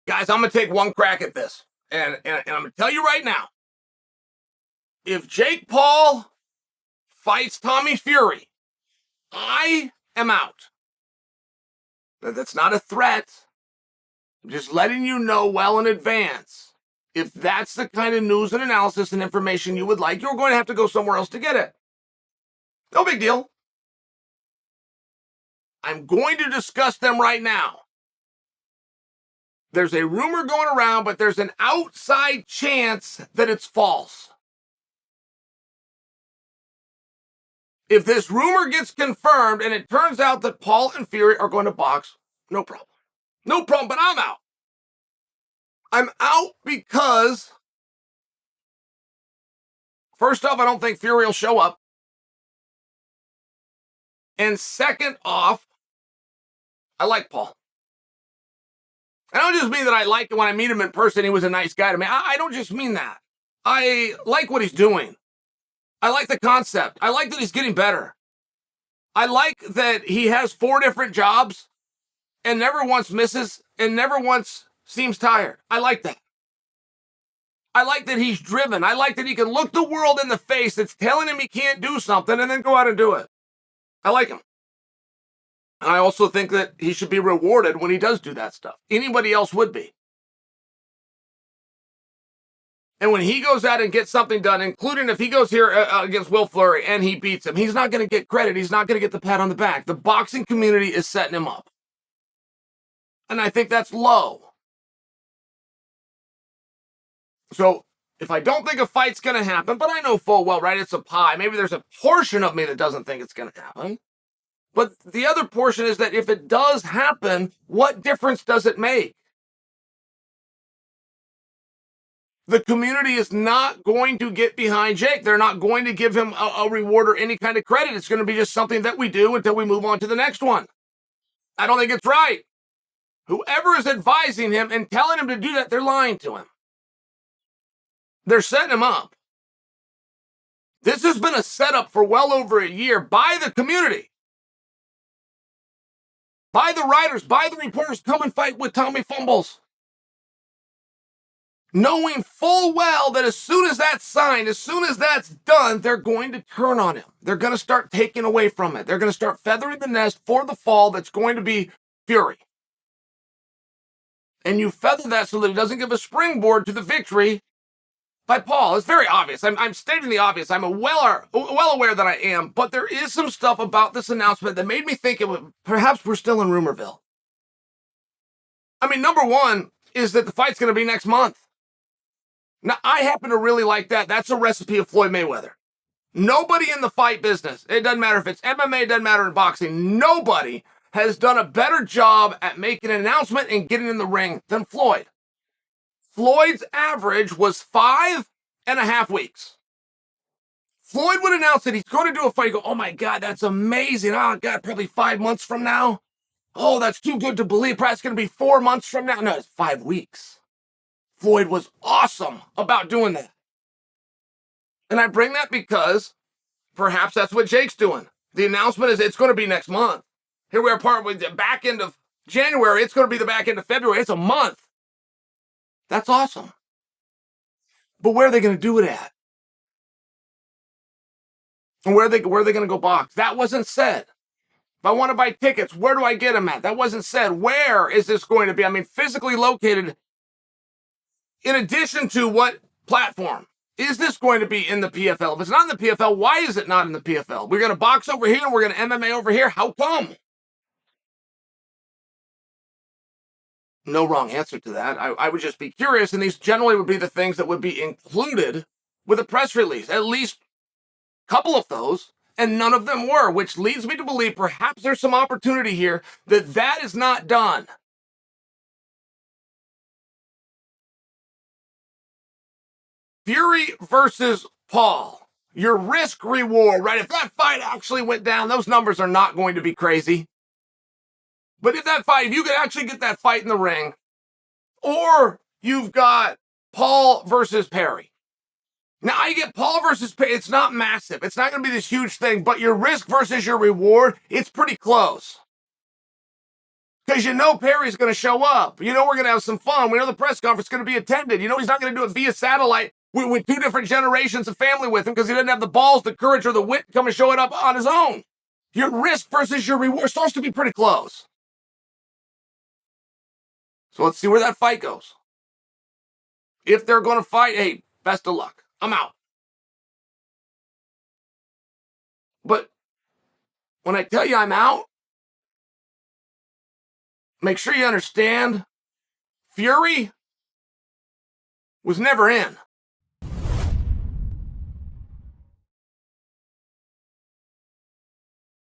Guys, I'm going to take one crack at this. And I'm going to tell you right now, if Jake Paul fights Tommy Fury, I am out. That's not a threat. I'm just letting you know well in advance. If that's the kind of news and analysis and information you would like, you're going to have to go somewhere else to get it. No big deal. I'm going to discuss them right now. There's a rumor going around, but there's an outside chance that it's false. If this rumor gets confirmed and it turns out that Paul and Fury are going to box, no problem. No problem, but I'm out. I'm out because, first off, I don't think Fury will show up. And second off, I like Paul. I don't just mean that I like it when I meet him in person, he was a nice guy to me. I don't just mean that. I like what he's doing. I like the concept. I like that he's getting better. I like that he has 4 different jobs and never once misses and never once seems tired. I like that. I like that he's driven. I like that he can look the world in the face that's telling him he can't do something and then go out and do it. I like him. And I also think that he should be rewarded when he does do that stuff. Anybody else would be. And when he goes out and gets something done, including if he goes here against Will Fleury and he beats him, he's not going to get credit. He's not going to get the pat on the back. The boxing community is setting him up. And I think that's low. So if I don't think a fight's going to happen, but I know full well, right, it's a pie. Maybe there's a portion of me that doesn't think it's going to happen. But the other portion is that if it does happen, what difference does it make? The community is not going to get behind Jake. They're not going to give him a reward or any kind of credit. It's going to be just something that we do until we move on to the next one. I don't think it's right. Whoever is advising him and telling him to do that, they're lying to him. They're setting him up. This has been a setup for well over a year by the community. By the writers, by the reporters, come and fight with Tommy Fumbles. Knowing full well that as soon as that's signed, as soon as that's done, they're going to turn on him. They're going to start taking away from it. They're going to start feathering the nest for the fall that's going to be Fury. And you feather that so that it doesn't give a springboard to the victory by Paul. It's very obvious. I'm stating the obvious. I'm well aware that I am, but there is some stuff about this announcement that made me think perhaps we're still in Rumorville. I mean, number one is that the fight's going to be next month. Now, I happen to really like that. That's a recipe of Floyd Mayweather. Nobody in the fight business, it doesn't matter if it's MMA, it doesn't matter in boxing, nobody has done a better job at making an announcement and getting in the ring than Floyd. Floyd's average was 5.5 weeks. Floyd would announce that he's going to do a fight. Go, oh my God, that's amazing. Oh God, probably 5 months from now. Oh, that's too good to believe. Perhaps it's going to be 4 months from now. No, it's 5 weeks. Floyd was awesome about doing that. And I bring that because perhaps that's what Jake's doing. The announcement is it's going to be next month. Here we are part with the back end of January. It's going to be the back end of February. It's a month. That's awesome. But where are they going to do it at? And where are they going to go box? That wasn't said. If I want to buy tickets, where do I get them at? That wasn't said. Where is this going to be? I mean, physically located. In addition to what platform? Is this going to be in the PFL? If it's not in the PFL, why is it not in the PFL? We're going to box over here and we're going to MMA over here. How come? No wrong answer to that. I would just be curious, and these generally would be the things that would be included with a press release. At least a couple of those, and none of them were, which leads me to believe perhaps there's some opportunity here that is not done. Fury versus Paul. Your risk reward, right? If that fight actually went down, those numbers are not going to be crazy. But if you could actually get that fight in the ring, or you've got Paul versus Perry. Now, I get Paul versus Perry. It's not massive. It's not going to be this huge thing, but your risk versus your reward, it's pretty close. Because you know Perry's going to show up. You know we're going to have some fun. We know the press conference is going to be attended. You know he's not going to do it via satellite with two different generations of family with him because he doesn't have the balls, the courage, or the wit to come and show it up on his own. Your risk versus your reward starts to be pretty close. So let's see where that fight goes. If they're going to fight, hey, best of luck. I'm out. But when I tell you I'm out, make sure you understand, Fury was never in.